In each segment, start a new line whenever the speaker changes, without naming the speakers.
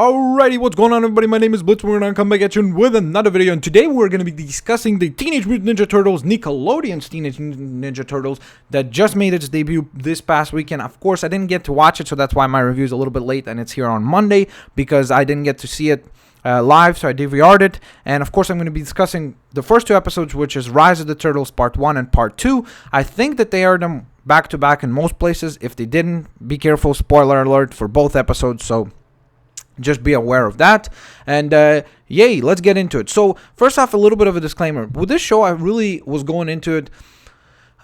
Alrighty, what's going on, everybody? My name is Blitz. We're gonna come back at you with another video, and today we're gonna be discussing the Teenage Mutant Ninja Turtles, Nickelodeon's Teenage Mutant Ninja Turtles, that just made its debut this past weekend. Of course, I didn't get to watch it, so that's why my review is a little bit late, and it's here on Monday because I didn't get to see it live, so I DVR'd it. And of course, I'm going to be discussing the first two episodes, which is Rise of the Turtles Part 1 and Part 2. I think that they aired them back to back in most places. If they didn't, be careful, spoiler alert for both episodes, so just be aware of that. And yay, let's get into it. So first off, a little bit of a disclaimer. With this show, I really was going into it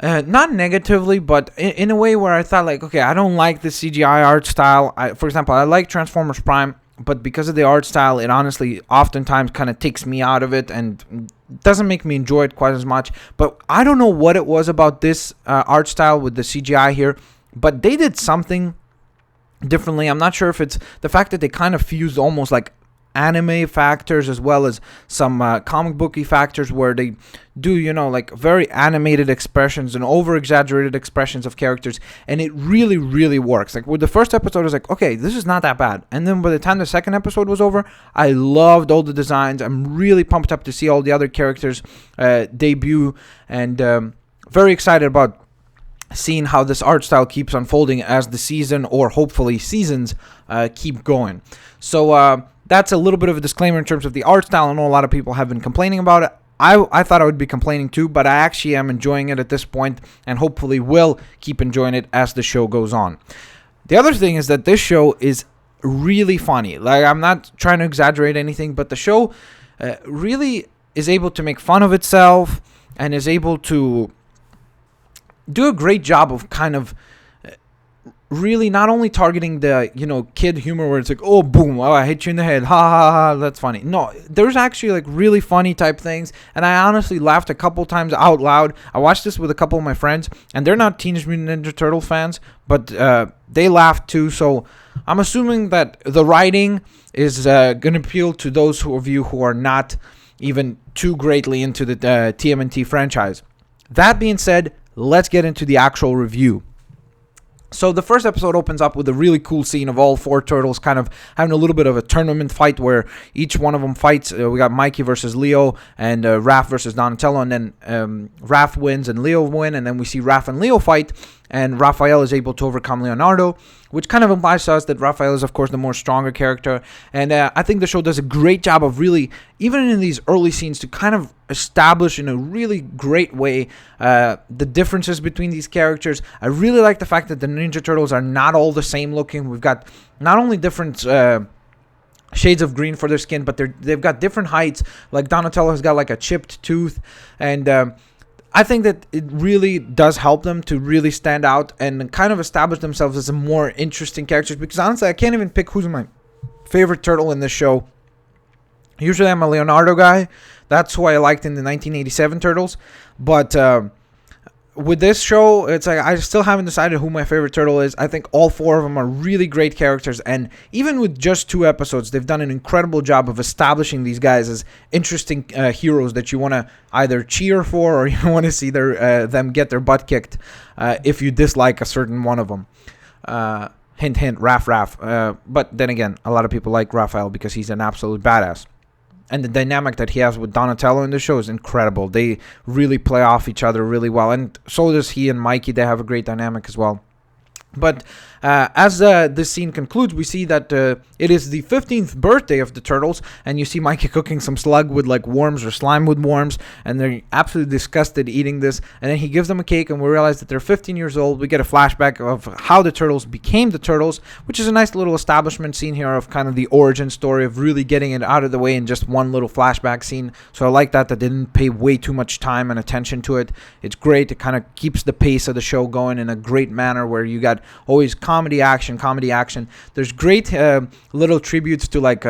not negatively, but in a way where I thought, like, okay, I don't like the CGI art style. For example, I like Transformers Prime, but because of the art style, it honestly oftentimes kind of takes me out of it and doesn't make me enjoy it quite as much. But I don't know what it was about this art style with the CGI here, but they did something differently. I'm not sure if it's the fact that they kind of fused almost like anime factors as well as some comic booky factors where they do, you know, like very animated expressions and over exaggerated expressions of characters, and it really, really works. Like with the first episode, I was like, okay, this is not that bad, and then by the time the second episode was over, I loved all the designs. I'm really pumped up to see all the other characters debut, and very excited about seeing how this art style keeps unfolding as the season, or hopefully seasons, keep going. So that's a little bit of a disclaimer in terms of the art style. I know a lot of people have been complaining about it. I thought I would be complaining too, but I actually am enjoying it at this point, and hopefully will keep enjoying it as the show goes on. The other thing is that this show is really funny. Like, I'm not trying to exaggerate anything, but the show really is able to make fun of itself and is able to do a great job of kind of really not only targeting the, you know, kid humor where it's like, oh, boom, oh, I hit you in the head, ha ha ha, that's funny. No, there's actually like really funny type things, and I honestly laughed a couple times out loud. I watched this with a couple of my friends, and they're not Teenage Mutant Ninja Turtle fans, but they laughed too, so I'm assuming that the writing is going to appeal to those of you who are not even too greatly into the TMNT franchise. That being said, let's get into the actual review. So the first episode opens up with a really cool scene of all four turtles kind of having a little bit of a tournament fight where each one of them fights. We got Mikey versus Leo, and Raph versus Donatello, and then Raph wins and Leo win, and then we see Raph and Leo fight, and Raphael is able to overcome Leonardo, which kind of implies to us that Raphael is, of course, the more stronger character. And I think the show does a great job of really, even in these early scenes, to kind of establish in a really great way the differences between these characters. I really like the fact that the Ninja Turtles are not all the same looking. We've got not only different shades of green for their skin, but they've got different heights. Like Donatello has got like a chipped tooth, and I think that it really does help them to really stand out and kind of establish themselves as a more interesting characters, because honestly, I can't even pick who's my favorite turtle in this show. Usually I'm a Leonardo guy. That's who I liked in the 1987 Turtles. But with this show, it's like I still haven't decided who my favorite turtle is. I think all four of them are really great characters, and even with just 2 episodes, they've done an incredible job of establishing these guys as interesting heroes that you want to either cheer for or you want to see them get their butt kicked if you dislike a certain one of them. Hint, hint, Raph. But then again, a lot of people like Raphael because he's an absolute badass. And the dynamic that he has with Donatello in the show is incredible. They really play off each other really well. And so does he and Mikey. They have a great dynamic as well. But as this scene concludes, we see that it is the 15th birthday of the Turtles, and you see Mikey cooking some slug with like worms or slime with worms, and they're absolutely disgusted eating this. And then he gives them a cake, and we realize that they're 15 years old. We get a flashback of how the Turtles became the Turtles, which is a nice little establishment scene here of kind of the origin story of really getting it out of the way in just one little flashback scene. So I like that they didn't pay way too much time and attention to it. It's great. It kind of keeps the pace of the show going in a great manner where you got always comedy action. There's great little tributes to like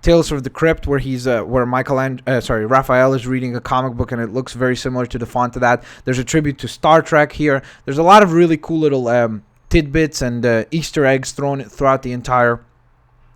Tales of the Crypt, where Raphael is reading a comic book and it looks very similar to the font of that. There's a tribute to Star Trek here. There's a lot of really cool little tidbits and Easter eggs thrown throughout the entire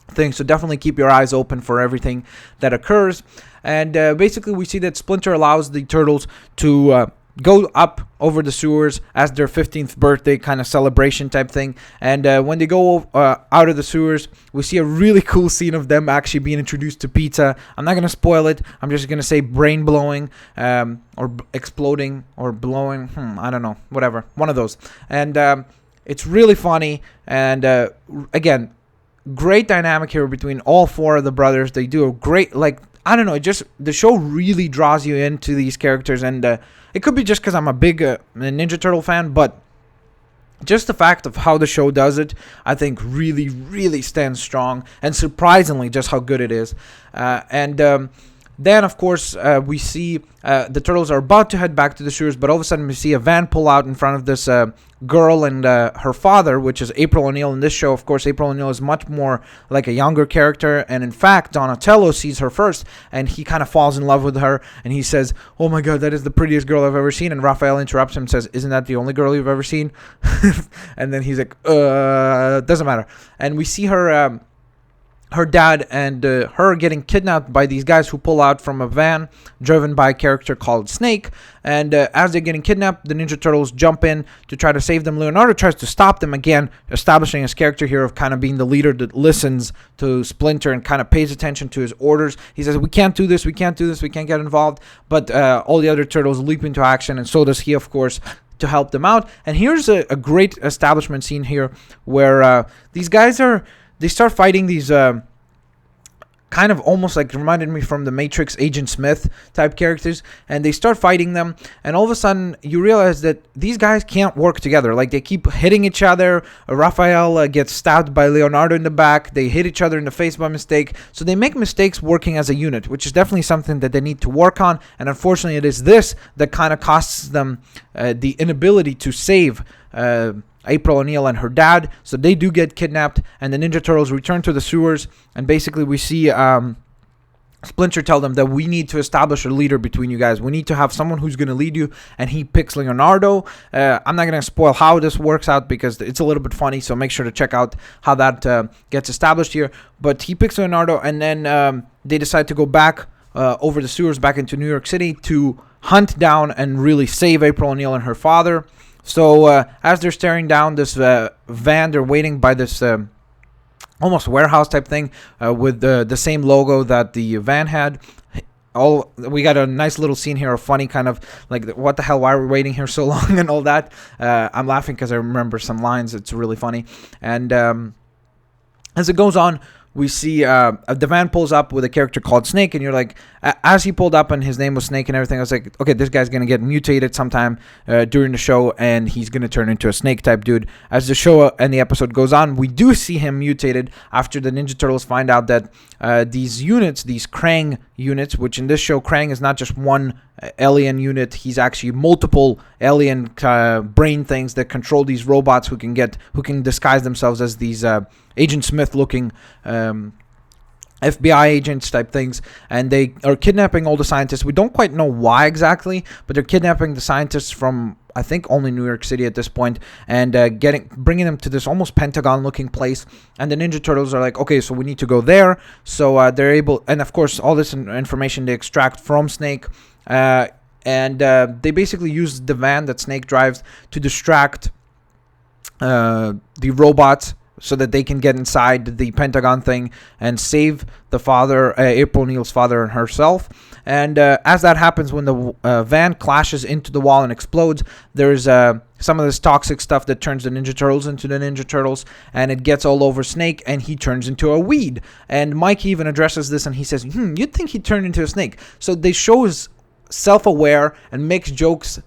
thing, so definitely keep your eyes open for everything that occurs. And basically we see that Splinter allows the Turtles to go up over the sewers as their 15th birthday kind of celebration type thing. And when they go out of the sewers, we see a really cool scene of them actually being introduced to pizza. I'm not going to spoil it. I'm just going to say brain blowing or exploding or blowing. I don't know. Whatever. One of those. And it's really funny. And again, great dynamic here between all four of the brothers. They do a great, like, I don't know, it just, the show really draws you into these characters. And it could be just because I'm a big Ninja Turtle fan, but just the fact of how the show does it, I think really, really stands strong. And surprisingly, just how good it is. Then, of course, we see the turtles are about to head back to the sewers, but all of a sudden we see a van pull out in front of this girl and her father, which is April O'Neil. In this show, of course, April O'Neil is much more like a younger character, and in fact, Donatello sees her first, and he kind of falls in love with her, and he says, "Oh my God, that is the prettiest girl I've ever seen." And Raphael interrupts him and says, "Isn't that the only girl you've ever seen?" And then he's like, doesn't matter. And we see her... her dad and her getting kidnapped by these guys who pull out from a van driven by a character called Snake. And as they're getting kidnapped, the Ninja Turtles jump in to try to save them. Leonardo tries to stop them, again, establishing his character here of kind of being the leader that listens to Splinter and kind of pays attention to his orders. He says, "We can't do this, we can't do this, we can't get involved." But all the other turtles leap into action, and so does he, of course, to help them out. And here's a great establishment scene here where these guys they start fighting these kind of almost like reminded me from the Matrix Agent Smith type characters, and they start fighting them, and all of a sudden you realize that these guys can't work together. Like, they keep hitting each other. Raphael gets stabbed by Leonardo in the back. They hit each other in the face by mistake. So they make mistakes working as a unit, which is definitely something that they need to work on. And unfortunately, it is this that kind of costs them the inability to save April O'Neil and her dad. So they do get kidnapped, and the Ninja Turtles return to the sewers, and basically we see Splinter tell them that we need to establish a leader between you guys. We need to have someone who's going to lead you, and he picks Leonardo. I'm not going to spoil how this works out because it's a little bit funny, so make sure to check out how that gets established here. But he picks Leonardo, and then they decide to go back over the sewers back into New York City to hunt down and really save April O'Neil and her father. So as they're staring down this van, they're waiting by this almost warehouse type thing with the same logo that the van had. We got a nice little scene here, a funny kind of like, what the hell, why are we waiting here so long and all that. I'm laughing because I remember some lines. It's really funny. And as it goes on, we see the van pulls up with a character called Snake, and you're like, as he pulled up and his name was Snake and everything, I was like, okay, this guy's going to get mutated sometime during the show, and he's going to turn into a snake type dude. As the show and the episode goes on, we do see him mutated after the Ninja Turtles find out that these units, these Krang units, which in this show, Krang is not just one alien unit, he's actually multiple alien brain things that control these robots who can disguise themselves as these Agent Smith looking FBI agents type things, and they are kidnapping all the scientists. We don't quite know why exactly, but they're kidnapping the scientists from, I think, only New York City at this point, and bringing them to this almost Pentagon looking place. And the Ninja Turtles are like, okay, so we need to go there. So they're able, and of course all this information they extract from Snake, and they basically use the van that Snake drives to distract the robots, so that they can get inside the Pentagon thing and save the father, April O'Neil's father, and herself. And as that happens, when the van clashes into the wall and explodes, there's some of this toxic stuff that turns the Ninja Turtles into the Ninja Turtles, and it gets all over Snake, and he turns into a weed. And Mike even addresses this, and he says, you'd think he turned into a snake. So they show is self-aware and makes jokes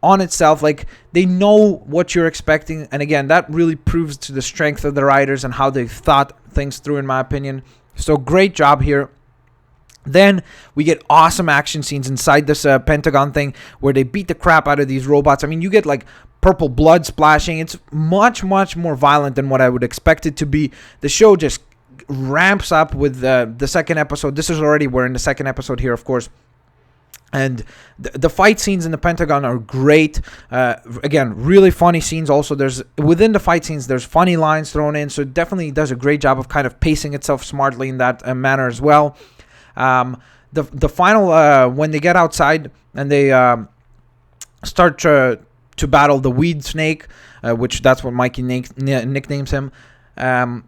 on itself, like they know what you're expecting. And again, that really proves to the strength of the writers and how they thought things through, in my opinion. So great job here. Then we get awesome action scenes inside this Pentagon thing where they beat the crap out of these robots. I mean, you get like purple blood splashing. It's much, much more violent than what I would expect it to be. The show just ramps up with the second episode. We're in the second episode here, of course. And the fight scenes in the Pentagon are great. Again, really funny scenes. Also, within the fight scenes, there's funny lines thrown in. So it definitely does a great job of kind of pacing itself smartly in that manner as well. The final, when they get outside and they start to battle the weed snake, which that's what Mikey nicknames him.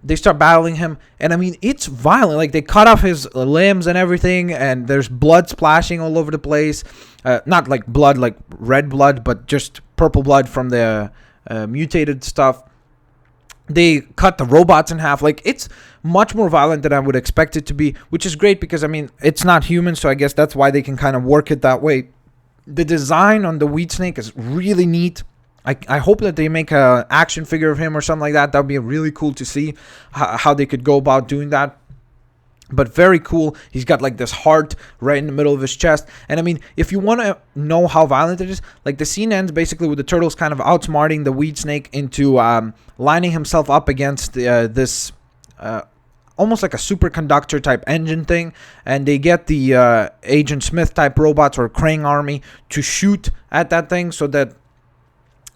They start battling him, and I mean, it's violent. Like, they cut off his limbs and everything, and there's blood splashing all over the place. Not like blood, like red blood, but just purple blood from the mutated stuff. They cut the robots in half. Like, it's much more violent than I would expect it to be, which is great because, I mean, it's not human, so I guess that's why they can kind of work it that way. The design on the weed snake is really neat. I hope that they make an action figure of him or something like that. That would be really cool to see how they could go about doing that. But very cool. He's got like this heart right in the middle of his chest. And I mean, if you want to know how violent it is, like the scene ends basically with the turtles kind of outsmarting the weed snake into lining himself up against this almost like a superconductor type engine thing. And they get the Agent Smith type robots or Krang army to shoot at that thing so that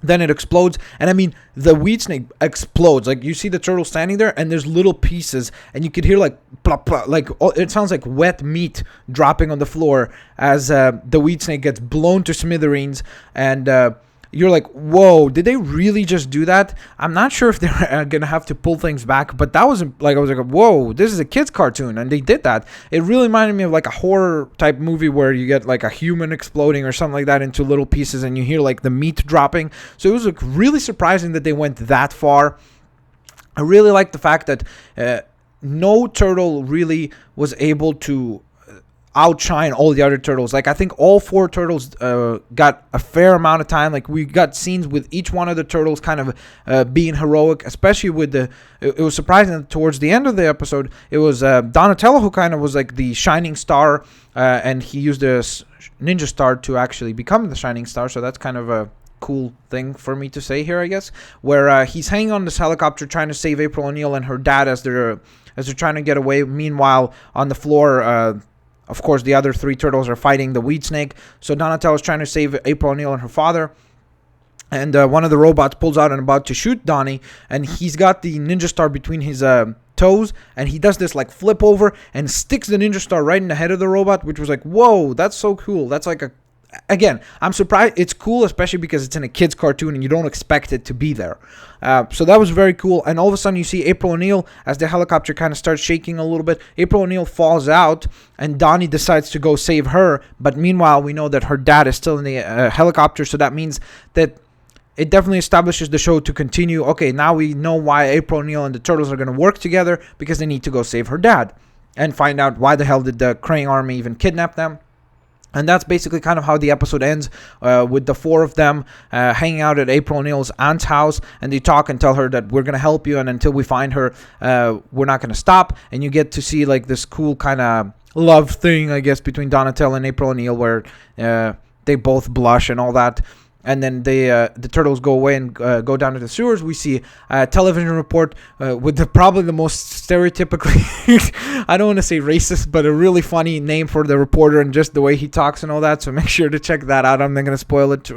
then it explodes. And I mean, the weed snake explodes. Like, you see the turtle standing there, and there's little pieces, and you could hear like plop, plop, like it sounds like wet meat dropping on the floor as the weed snake gets blown to smithereens. And you're like, whoa, did they really just do that? I'm not sure if they're gonna have to pull things back, but that was like, I was like, whoa, this is a kid's cartoon, and they did that. It really reminded me of like a horror type movie where you get like a human exploding or something like that into little pieces, and you hear like the meat dropping. So it was like really surprising that they went that far. I really like the fact that no turtle really was able to outshine all the other turtles. Like, I think all 4 turtles got a fair amount of time. Like, we got scenes with each one of the turtles kind of being heroic, especially with the it was surprising that towards the end of the episode it was Donatello who kind of was like the shining star, and he used a ninja star to actually become the shining star. So that's kind of a cool thing for me to say here, I guess, where he's hanging on this helicopter trying to save April O'Neil and her dad as they're trying to get away. Meanwhile, on the floor, of course, the other 3 turtles are fighting the weed snake. So Donatello is trying to save April O'Neil and her father. And one of the robots pulls out and about to shoot Donnie. And he's got the ninja star between his toes. And he does this like flip over and sticks the ninja star right in the head of the robot, which was like, whoa, that's so cool. That's like again, I'm surprised. It's cool, especially because it's in a kid's cartoon and you don't expect it to be there. So that was very cool. And all of a sudden you see April O'Neil as the helicopter kind of starts shaking a little bit. April O'Neil falls out and Donnie decides to go save her. But meanwhile, we know that her dad is still in the helicopter. So that means that it definitely establishes the show to continue. Okay, now we know why April O'Neil and the turtles are going to work together, because they need to go save her dad and find out why the hell did the Krang army even kidnap them. And that's basically kind of how the episode ends, with the 4 of them hanging out at April O'Neil's aunt's house. And they talk and tell her that we're going to help you. And until we find her, we're not going to stop. And you get to see like this cool kind of love thing, I guess, between Donatello and April O'Neil, where they both blush and all that. And then the turtles go away and go down to the sewers. We see a television report with probably the most stereotypically, I don't want to say racist, but a really funny name for the reporter and just the way he talks and all that. So make sure to check that out. I'm not going to spoil it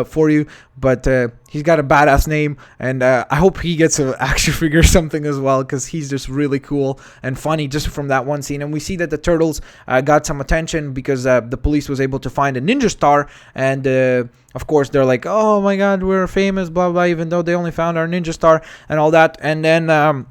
for you. But he's got a badass name, and I hope he gets an action figure or something as well, because he's just really cool and funny just from that one scene. And we see that the turtles got some attention because the police was able to find a ninja star, and of course they're like, oh my god, we're famous, blah blah, even though they only found our ninja star and all that. And then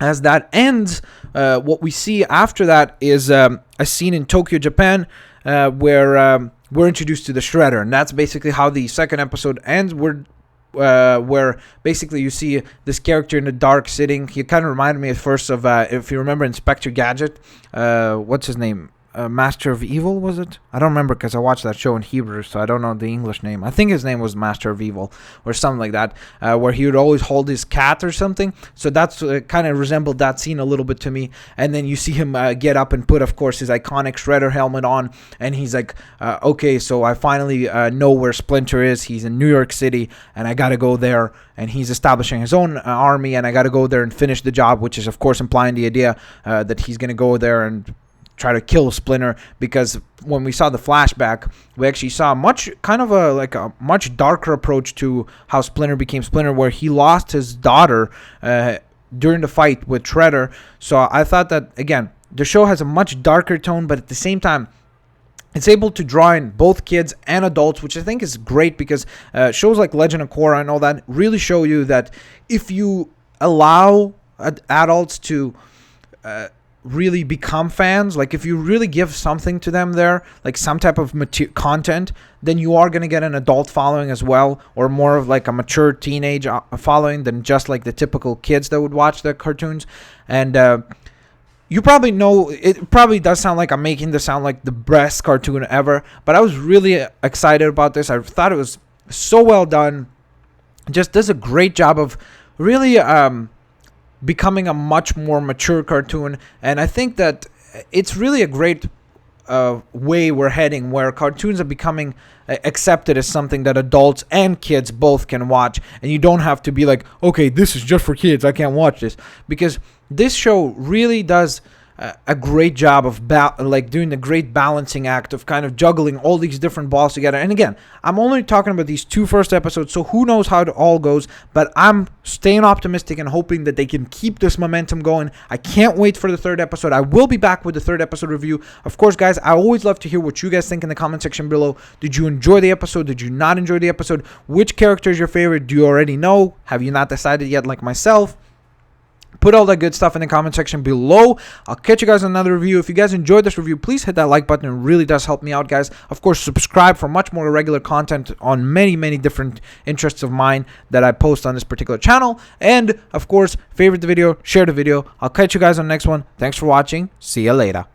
as that ends, what we see after that is a scene in Tokyo, Japan, where we're introduced to the Shredder, and that's basically how the second episode ends. Where basically you see this character in the dark sitting. He kind of reminded me at first of, if you remember, Inspector Gadget. What's his name? Master of Evil, was it? I don't remember, because I watched that show in Hebrew, so I don't know the English name. I think his name was Master of Evil or something like that, where he would always hold his cat or something. So that's kind of resembled that scene a little bit to me. And then you see him get up and put, of course, his iconic Shredder helmet on, and he's like, okay, so I finally know where Splinter is. He's in New York City, and I gotta go there. And he's establishing his own army, and I gotta go there and finish the job, which is, of course, implying the idea that he's gonna go there and try to kill Splinter, because when we saw the flashback, we actually saw much darker approach to how Splinter became Splinter, where he lost his daughter during the fight with Shredder. So I thought that, again, the show has a much darker tone, but at the same time, it's able to draw in both kids and adults, which I think is great because shows like Legend of Korra and all that really show you that if you allow adults to really become fans, like if you really give something to them there, like some type of content, then you are going to get an adult following as well, or more of like a mature teenage following than just like the typical kids that would watch the cartoons. And you probably know, it probably does sound like I'm making this sound like the best cartoon ever, but I was really excited about this. I thought it was so well done. Just does a great job of really becoming a much more mature cartoon. And I think that it's really a great way we're heading, where cartoons are becoming accepted as something that adults and kids both can watch, and you don't have to be like, okay, this is just for kids, I can't watch this, because this show really does a great job of like doing the great balancing act of kind of juggling all these different balls together. And again, I'm only talking about these two first episodes, so who knows how it all goes, but I'm staying optimistic and hoping that they can keep this momentum going. I can't wait for the third episode. I will be back with the third episode review. Of course, guys, I always love to hear what you guys think in the comment section below. Did you enjoy the episode? Did you not enjoy the episode? Which character is your favorite? Do you already know? Have you not decided yet, like myself? Put all that good stuff in the comment section below. I'll catch you guys on another review. If you guys enjoyed this review, please hit that like button. It really does help me out, guys. Of course, subscribe for much more regular content on many, many different interests of mine that I post on this particular channel. And, of course, favorite the video, share the video. I'll catch you guys on the next one. Thanks for watching. See you later.